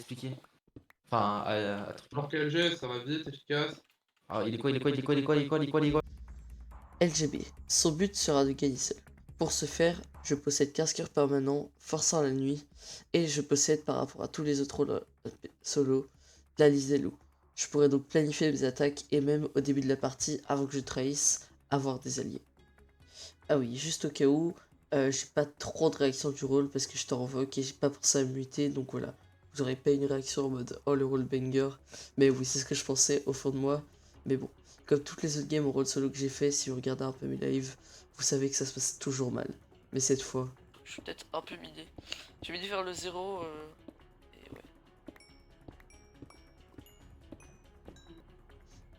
expliquer. Enfin, à Alors que LG, ça va vite, efficace. Ah, il est quoi, il est quoi, il est quoi, il est quoi, il est quoi, il est quoi, il est quoi? LGB. Son but sera de gagner seul. Pour ce faire, je possède 15 cœurs permanents, forçant la nuit, et je possède par rapport à tous les autres solos la liste des loups. Je pourrais donc planifier mes attaques et même au début de la partie, avant que je trahisse, avoir des alliés. Ah oui, juste au cas où, j'ai pas trop de réaction du rôle parce que je t'en invoque et j'ai pas pensé à me muter, donc voilà. Vous aurez pas une réaction en mode oh le rôle banger, mais oui, c'est ce que je pensais au fond de moi. Mais bon, comme toutes les autres games au rôle solo que j'ai fait, si vous regardez un peu mes lives, vous savez que ça se passe toujours mal. Mais cette fois, je suis peut-être un peu midé. J'ai mis vers le 0 et ouais.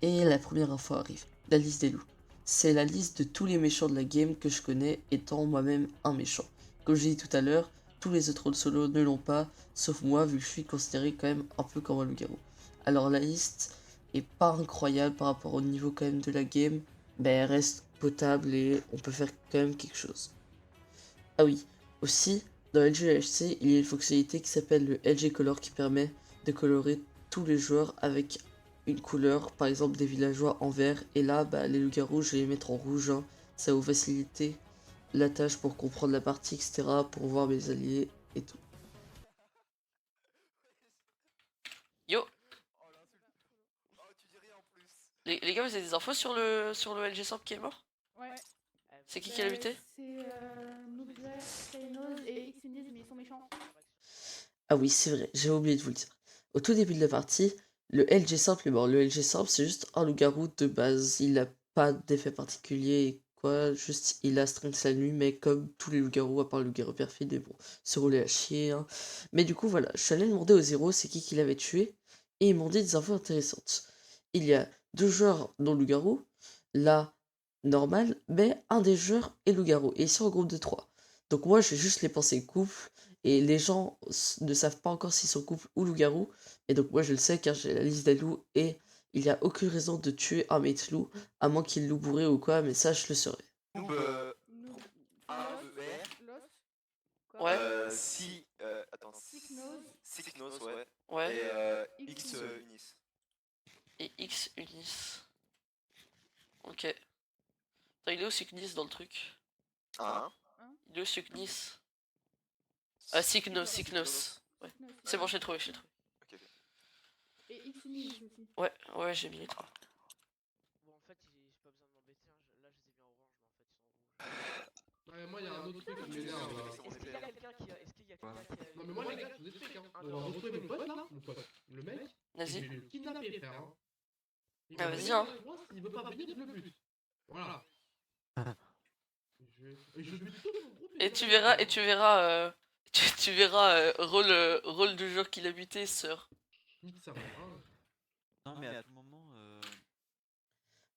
et la première info arrive, la liste des loups. C'est la liste de tous les méchants de la game que je connais, étant moi-même un méchant. Comme j'ai dit tout à l'heure, tous les autres rôles solo ne l'ont pas, sauf moi, vu que je suis considéré quand même un peu comme un loup-garou. Alors la liste est pas incroyable par rapport au niveau quand même de la game, mais elle reste potable et on peut faire quand même quelque chose. Ah oui, aussi, dans LGHC, il y a une fonctionnalité qui s'appelle le LG Color qui permet de colorer tous les joueurs avec une couleur, par exemple des villageois en vert, et là, bah, les loups-garous, je vais les mettre en rouge, hein. Ça va vous faciliter la tâche pour comprendre la partie, etc., pour voir mes alliés et tout. Yo. Les gars, vous avez des infos sur le LG Simple qui est mort? Ouais. C'est qui l'a buté? C'est Noobler, Kainos et Xunis, mais ils sont méchants. Ah oui, c'est vrai, j'ai oublié de vous le dire. Au tout début de la partie, le LG simple est mort. Le LG simple, c'est juste un loup-garou de base. Il n'a pas d'effet particulier, quoi. Juste, il a Strength la nuit, mais comme tous les loups-garous, à part le loup-garou perfide, et bon, ce rôle est à chier, hein. Mais du coup, voilà, je suis allé demander au zéro c'est qui l'avait tué, et ils m'ont dit des infos intéressantes. Il y a deux joueurs non loup-garou, là, normal, mais un des joueurs est loup-garou, et ils sont en groupe de trois. Donc moi, je vais juste les penser couple, et les gens ne savent pas encore s'ils sont couple ou loup-garou. Et donc moi je le sais car j'ai la liste des loups et il n'y a aucune raison de tuer un mate loup, à moins qu'il loup bourré ou quoi, mais ça je le saurais. Noob, Noob. A-E-R. Lost. Quoi Ouais. Attends. Sicknose. Sicknose, ouais. Ouais. Et X Unis. Et X Unis. Ok. Attends, il est où Sucnis dans le truc? Hein? Il est où Sucnis? Sicknos. Ouais. C'est bon, j'ai trouvé, j'ai trouvé. Ok. Et Xunis aussi. Ouais, ouais, j'ai mis les trois. Bon, en fait, j'ai pas besoin de m'embêter. Hein. Là, je les ai mis en orange, mais en fait, ils sont en rouge. Ouais, moi, il y a un autre truc qui m'énerve là. Est-ce qu'il y a quelqu'un qui a. Est-ce qu'il y a quelqu'un qui a. Non, mais moi, les gars, je vous explique, hein. On va retrouver mon pote là, mon pote. Le mec, je Vas-y. vais le kidnapper, frère. Hein. Ah, vas-y, hein. Il veut pas venir, je le bute. Voilà. Je bute tout mon groupe. Et tu verras, tu verras rôle du joueur qui l'a buté, sœur. Nique sa mère, hein. Non, mais à tout moment.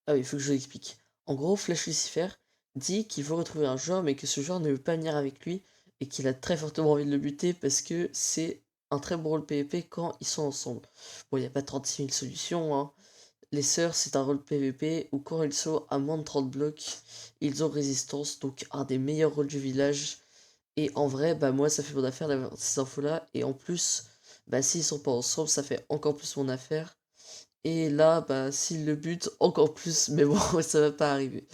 Ah oui, il faut que je l'explique. En gros, Flash Lucifer dit qu'il veut retrouver un joueur, mais que ce joueur ne veut pas venir avec lui, et qu'il a très fortement envie de le buter parce que c'est un très bon rôle PvP quand ils sont ensemble. Bon, il n'y a pas 36 000 solutions, hein. Les sœurs, c'est un rôle PvP où quand ils sont à moins de 30 blocs, ils ont résistance, donc un des meilleurs rôles du village. Et en vrai, bah moi, ça fait mon affaire d'avoir ces infos-là. Et en plus, bah s'ils sont pas ensemble, ça fait encore plus mon affaire. Et là, bah s'ils le butent, encore plus. Mais bon, ça va pas arriver.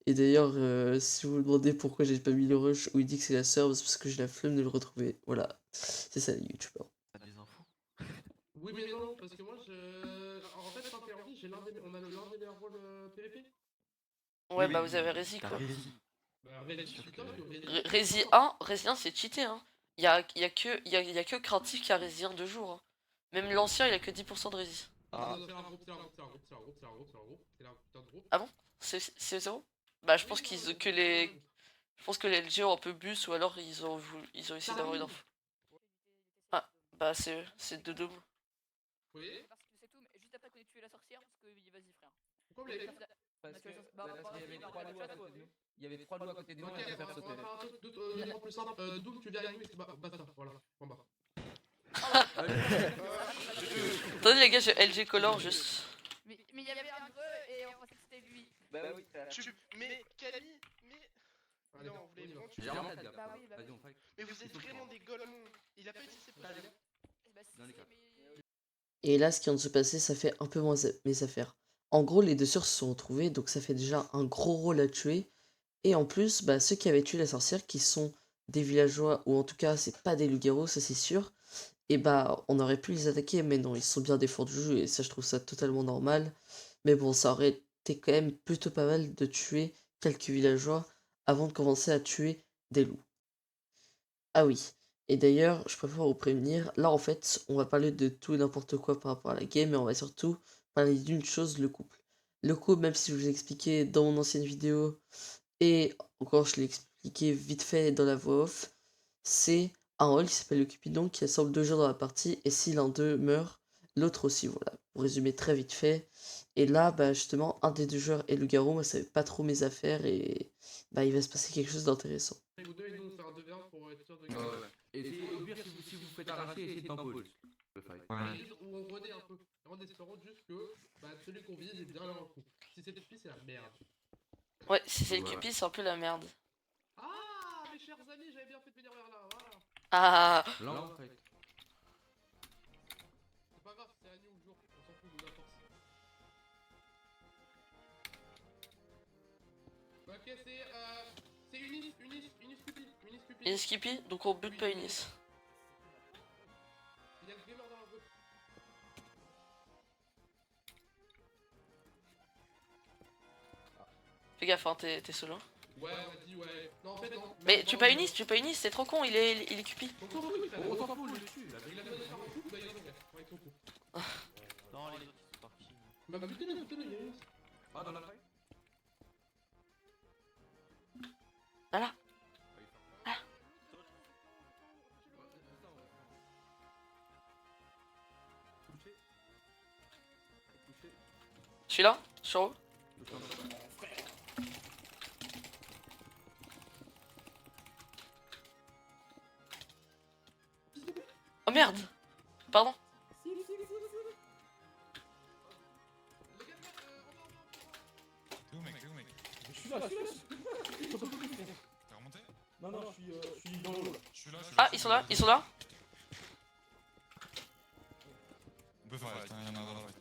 Et d'ailleurs, si vous vous demandez pourquoi j'ai pas mis le rush où il dit que c'est la sœur, c'est parce que j'ai la flemme de le retrouver. Voilà, c'est ça les youtubeurs. Des infos. Oui, mais non, parce que moi, en fait, quand t'es en vie, on a l'un des meilleurs rôles PvP. Ouais, bah vous avez Rési T'as quoi. Rési. Bah, Rési, c'est top, Rési 1, c'est cheaté, hein. Y a que Craintif qui a Rési 1 2 jours. Hein. Même l'ancien, il a que 10% de Rési. Ah. C'est un groupe, c'est un groupe, c'est un groupe, c'est un groupe, c'est un groupe, c'est un groupe, c'est un putain de groupe. Ah bon? C'est 0? Bah je pense Je pense que les LG ont un peu bus ou alors ils ont essayé d'avoir une info. Ah, bah c'est de Doom. Oui. Parce que c'est tout, mais juste après qu'on ait tué la sorcière, parce que vas-y frère. Pourquoi vous l'avez fait? Parce qu'il y avait trois loups à côté de nous. Il y avait trois loups à côté de nous Ok, et on on va va faire faire sauter. un truc de plus simple. Doom, tu viens avec nous et basta, voilà, en bas. Attendez les gars, j'ai LG Color juste. Mais il y avait un greu et on pensait que c'était lui. Bah oui, Mais Camille, Allez, non, vous voulez on y va. vraiment tuer. j'ai vraiment Bah oui, bah Vas-y, oui. on fight. Mais vous êtes vraiment des golemons. Il a pas dit ses poches. Bah si, Dans les cas. mais Et là, ce qui vient de se passer, ça fait un peu moins mes affaires. En gros, les deux sœurs se sont retrouvées, donc ça fait déjà un gros rôle à tuer. Et en plus, bah, ceux qui avaient tué la sorcière, qui sont des villageois, ou en tout cas, c'est pas des loups-garous, ça c'est sûr, et bah, on aurait pu les attaquer, mais non, ils se sont bien défendus, et ça, je trouve ça totalement normal. Mais bon, ça aurait été quand même plutôt pas mal de tuer quelques villageois avant de commencer à tuer des loups. Ah oui, et d'ailleurs, je préfère vous prévenir, là en fait, on va parler de tout et n'importe quoi par rapport à la game, mais on va surtout parler d'une chose, le couple. Le couple, même si je vous ai expliqué dans mon ancienne vidéo, et encore je l'ai expliqué vite fait dans la voix off, c'est un rôle qui s'appelle le Cupidon qui assemble deux joueurs dans la partie, et si l'un d'eux meurt, l'autre aussi, voilà. Pour résumer très vite fait. Et là, bah justement, un des deux joueurs est le garou, moi ça fait pas trop mes affaires, et bah il va se passer quelque chose d'intéressant. Et vous deux, et nous, on fait un 2v1 pour être sûr de Ouais, ouais. Et au pire, si vous faites arracher, essayez de pause. Le fight. Où on renaît un peu. En espérant juste que bah, celui qu'on vise est bien là en coup. Si c'est Tupi, c'est la merde. Ouais, si c'est le Cupid, c'est un peu la merde. Ah, mes chers amis, j'avais bien fait de venir vers là, voilà. Ah, Là, en fait. C'est pas grave, c'est la nuit ou le jour, on s'en fout de la force. Ok, c'est Unis Cupid. il est Skippy, donc on bute pas Unis. Il y a le gamer dans le groupe. Fais gaffe, hein, t'es solo. Ouais, on a dit ouais. Non, en fait, non. Mais tu pas Unis, c'est trop con, il est Cupid. On s'en fout, On s'en fout, le tue. il a donné par un coup, bah il a gagné. Avec son coup. Non, les autres ils sont partis. Bah butez-le, il y a Unis. Ah, dans la fight. Voilà. Je suis là, je suis en haut. Oh merde. Pardon. T'es où, mec? T'es où, mec? Je suis là. T'es remonté? Non, je suis dans l'eau là. Je suis là. Ah, ils sont là. On peut faire, il y en a dans la fight.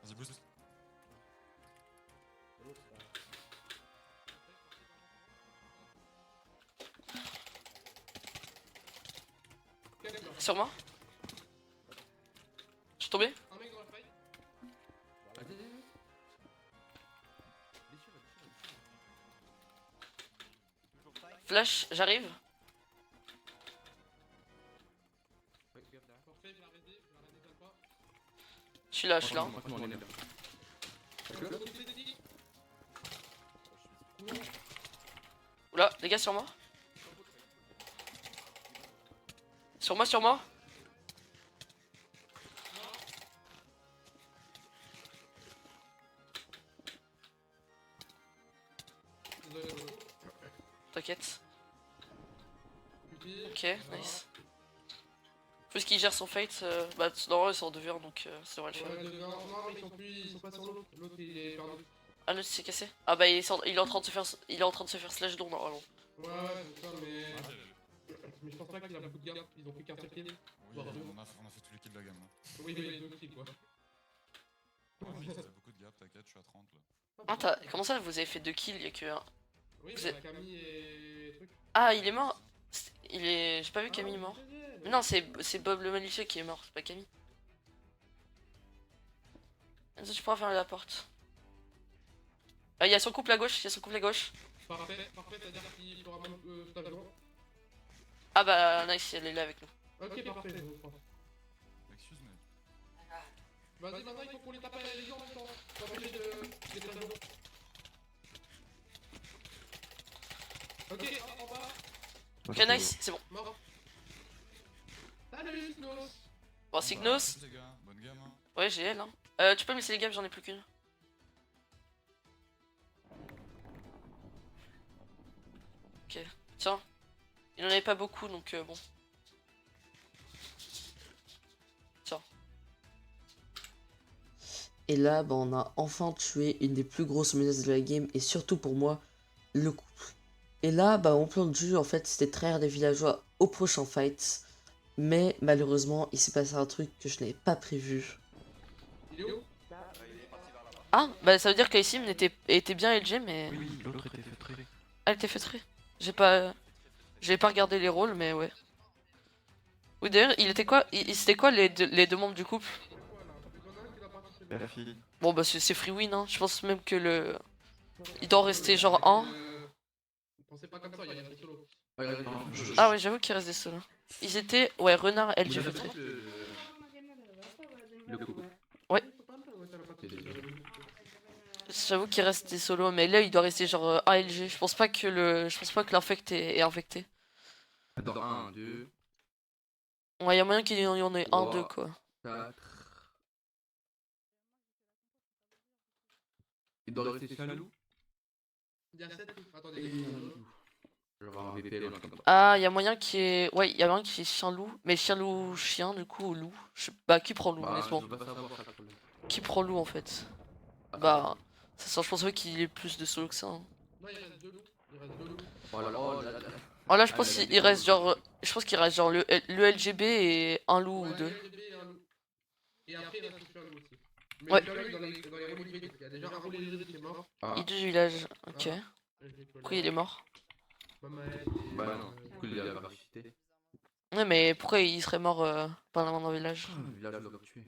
Vas-y, boost. Sur moi. Je suis tombé. Un mec dans la fight. Flash, j'arrive. Parfait, je l'ai arrêté pas. Je suis là, je suis là. Franchement, on est bien. Oula, les gars, sur moi. Sur moi. T'inquiète. Ok, nice. Plus qu'il gère son fate, bah normalement ils sont en 2v1 donc ça devrait le faire. Ouais, non, ils sont pas sur l'autre. L'autre il est perdu. Ah l'autre s'est cassé. Ah bah il est en train de se faire slash don normalement. Ouais, c'est ça, mais. Mais je pense pas qu'il a beaucoup de garde. Ils ont fait qu'un seul kill. Oui, on a fait tous les kills de la gamme là. Oui, il y a deux kills quoi. Oui, t'as beaucoup de gap, t'inquiète, je suis à 30 là. Ah comment ça vous avez fait 2 kills, y'a que un. Oui, Vous il y a êtes- Camille et truc. Ah il est mort. J'ai pas vu Camille mort. Mais non c'est Bob le malicieux qui est mort, c'est pas Camille. Enzo tu pourras fermer la porte. Ah y'a son couple à gauche, Parfait, c'est-à-dire qu'il pourra même stab loin. Ah bah nice, elle est là avec nous. Ok, parfait, je crois. Excuse, mais. Vas-y, maintenant il faut qu'on les tape les gens en même temps. Faut empêcher de stab loin. Ok, en bas, Ok nice, c'est bon. mort. Salut, Snos. Bon Signos. Les gars, bonne gamme. Hein. Ouais j'ai elle hein. Tu peux me laisser les gaps, j'en ai plus qu'une. Ok, tiens. Il en avait pas beaucoup donc bon. Tiens. Et là, bah, on a enfin tué une des plus grosses menaces de la game, et surtout pour moi, le couple. Et là, bah, mon plan de jeu, en fait, c'était traire des villageois au prochain fight. Mais malheureusement, il s'est passé un truc que je n'avais pas prévu. Il est où? Ah, bah ça veut dire qu'Aisim était bien LG, mais. Oui, l'autre était feutré. Elle était feutrée. J'ai pas regardé les rôles, mais ouais. Oui, d'ailleurs, il était quoi? C'était quoi les deux membres du couple? La fille. Bon, bah c'est free win, hein. Je pense même que le. Il doit rester genre 1. Pensez pas comme ça, il y a des solo. Ah, ouais, j'avoue qu'il reste des solos. Ils étaient. Ouais, Renard, LG feutré. Le coup. Ouais. J'avoue qu'il reste des solos, mais là il doit rester genre 1 LG. Je pense pas que l'infect est infecté. Attends, 1, 2, Ouais, y'a moyen qu'il y en ait 1, 2 3. quoi. 4. Il doit rester Chalou. Il y a 7 loups. Attendez. Je vais avoir un VPL ou un truc comme ça. Ah, y'a moyen qu'il y ait. Ouais, y'a moyen qu'il y ait chien-loup. Mais chien-loup, chien du coup, ou loup. Bah, qui prend loup, Bah, honnêtement? je veux pas savoir ça le problème. Qui prend loup en fait? Bah, ça sent, je pense pas qu'il y ait plus de solos que ça. Hein. Non, il reste 2 loups. Il reste 2 loups. Oh là là, oh là là. Oh là, je pense qu'il reste genre. Je pense qu'il reste genre le LGB et un loup ou deux. LGB et un loup. Et après, il reste le loup aussi. Mais Ouais. le loup, dans les rôles hybrides, il y a déjà un rôle hybride qui est mort. Il du village, ok. Ah. Pourquoi il est mort? Bah non, du coup il a pas ressuscité. Ouais, mais pourquoi il serait mort par la main d'un village? Le village doit le tuer.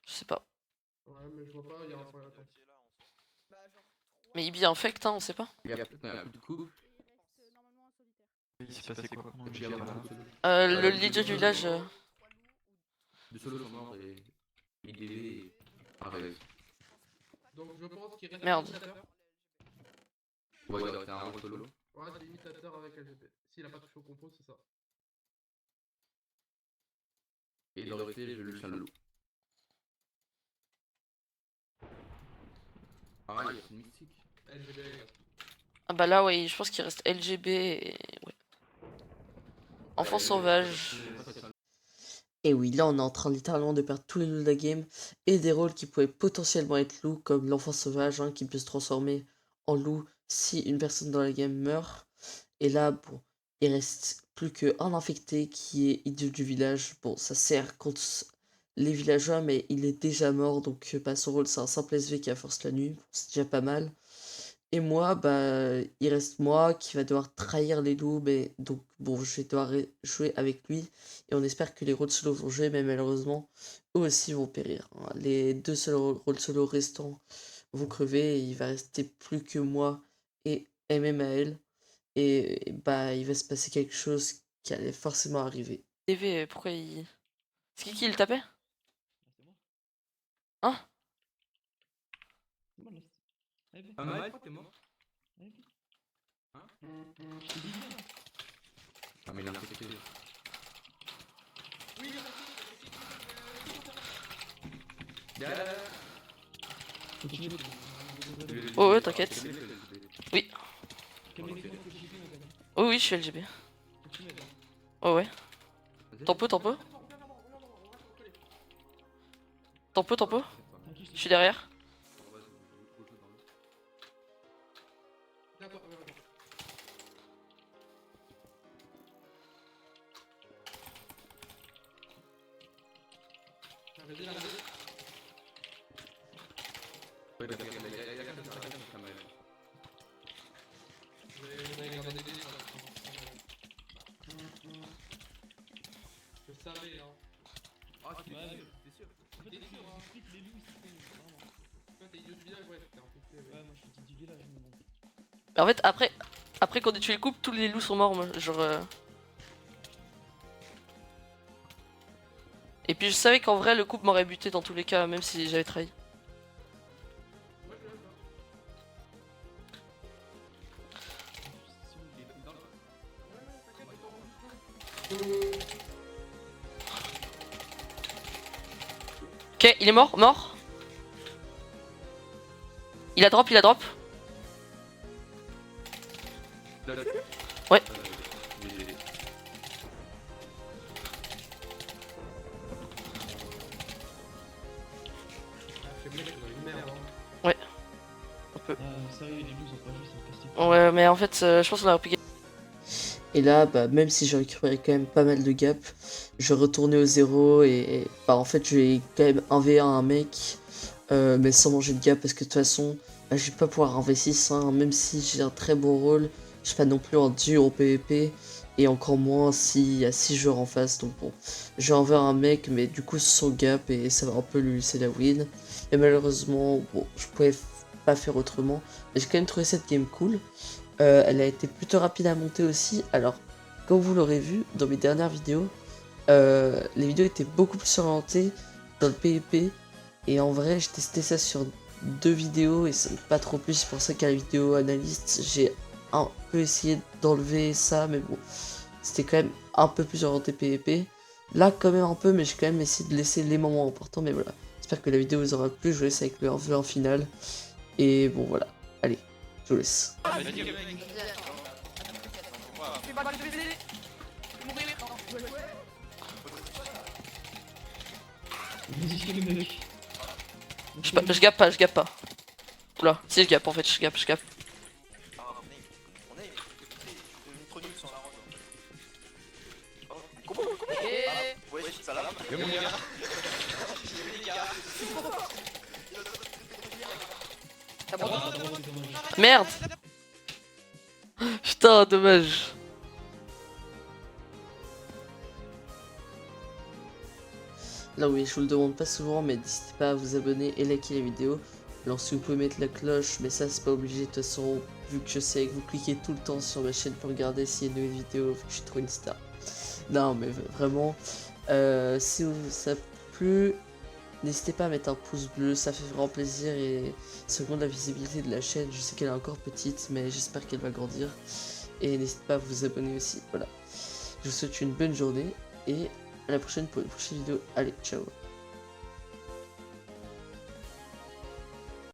Je sais pas. Ouais, mais je vois pas, il y a un point là. Mais il bien infect, hein, on sait pas. Il y a plus de coups. Il s'est passé quoi? Le leader du village. Deux solos sont morts et IDV et Arès. Donc je pense qu'il reste Merde. imitateur. Ouais, il doit rester un rôle solo. Ouais, c'est l'imitateur avec LGB. S'il a pas touché au compo, c'est ça. Et il doit rester le Chalou. Ah, il y a une mystique. LGB. Ah bah là, ouais, je pense qu'il reste LGB et. Ouais. Enfant sauvage. Et oui, là on est en train littéralement de perdre tous les loups de la game et des rôles qui pouvaient potentiellement être loups comme l'enfant sauvage hein, qui peut se transformer en loup si une personne dans la game meurt. Et là, bon, il reste plus qu'un infecté qui est idiot du village. Bon, ça sert contre les villageois, mais il est déjà mort donc bah, son rôle c'est un simple SV qui a force la nuit. Bon, c'est déjà pas mal. Et moi, bah, il reste moi qui va devoir trahir les loups, mais donc bon, je vais devoir jouer avec lui. Et on espère que les rôles solo vont jouer, mais malheureusement, eux aussi vont périr. Hein. Les deux seuls rôles solo restants vont crever, et il va rester plus que moi et MMAL. Et bah, il va se passer quelque chose qui allait forcément arriver. TV, pourquoi il. C'est qui le tapait? Hein? Ah, Mike, t'es mort? Hein? Ah, mais il a infecté. Oh, ouais, t'inquiète. Oui. Oh, oui, je suis LGB. Oh, ouais. T'en peux? T'en peux? Je suis derrière. Je savais, hein. Ah, t'es sûr? T'es sûr, hein. Toi, t'es idiot du village, ouais, t'es infecté. Ouais, moi je suis idiot du village, mais bon. En fait, après qu'on ait tué le couple, tous les loups sont morts, moi. Genre. Et puis je savais qu'en vrai, le couple m'aurait buté dans tous les cas, même si j'avais trahi. Ok, il est mort. Il a drop. Ouais. Ouais. Un peu. Ouais, mais en fait, je pense qu'on aurait pu gagner. Et là, bah, même si j'ai récupéré quand même pas mal de gap, je retournais au 0 et bah, en fait, je vais quand même 1v1 un mec, mais sans manger de gap parce que de toute façon, bah, je vais pas pouvoir 1v6, hein, même si j'ai un très bon rôle, je suis pas non plus en dur au PvP, et encore moins s'il y a 6 joueurs en face, donc bon, je vais envers un mec, mais du coup sans gap, et ça va un peu lui laisser la win, et malheureusement, bon, je pouvais pas faire autrement, mais j'ai quand même trouvé cette game cool. Elle a été plutôt rapide à monter aussi. Alors, comme vous l'aurez vu dans mes dernières vidéos, les vidéos étaient beaucoup plus orientées dans le PvP. Et en vrai, j'ai testé ça sur 2 vidéos et ça n'est pas trop plus. C'est pour ça qu'à la vidéo analyste, j'ai un peu essayé d'enlever ça. Mais bon, c'était quand même un peu plus orienté PvP. Là, quand même un peu, mais j'ai quand même essayé de laisser les moments importants. Mais voilà, j'espère que la vidéo vous aura plu. Je vous laisse avec le 1v1 final. Et bon, voilà. Allez, je vous laisse. Je gappe pas, je gappe pas. Oula, si je gappe en fait, je gappe. Merde. Putain, dommage. Là oui, je vous le demande pas souvent, mais n'hésitez pas à vous abonner et liker la vidéo. Alors si vous pouvez mettre la cloche, mais ça c'est pas obligé de toute façon, vu que je sais que vous cliquez tout le temps sur ma chaîne pour regarder s'il y a de nouvelles vidéos, vu que je suis trop une star. Non mais vraiment, si ça vous plu, n'hésitez pas à mettre un pouce bleu, ça fait vraiment plaisir et ça augmente la visibilité de la chaîne. Je sais qu'elle est encore petite, mais j'espère qu'elle va grandir. Et n'hésitez pas à vous abonner aussi, voilà. Je vous souhaite une bonne journée et à la prochaine pour une prochaine vidéo. Allez, ciao.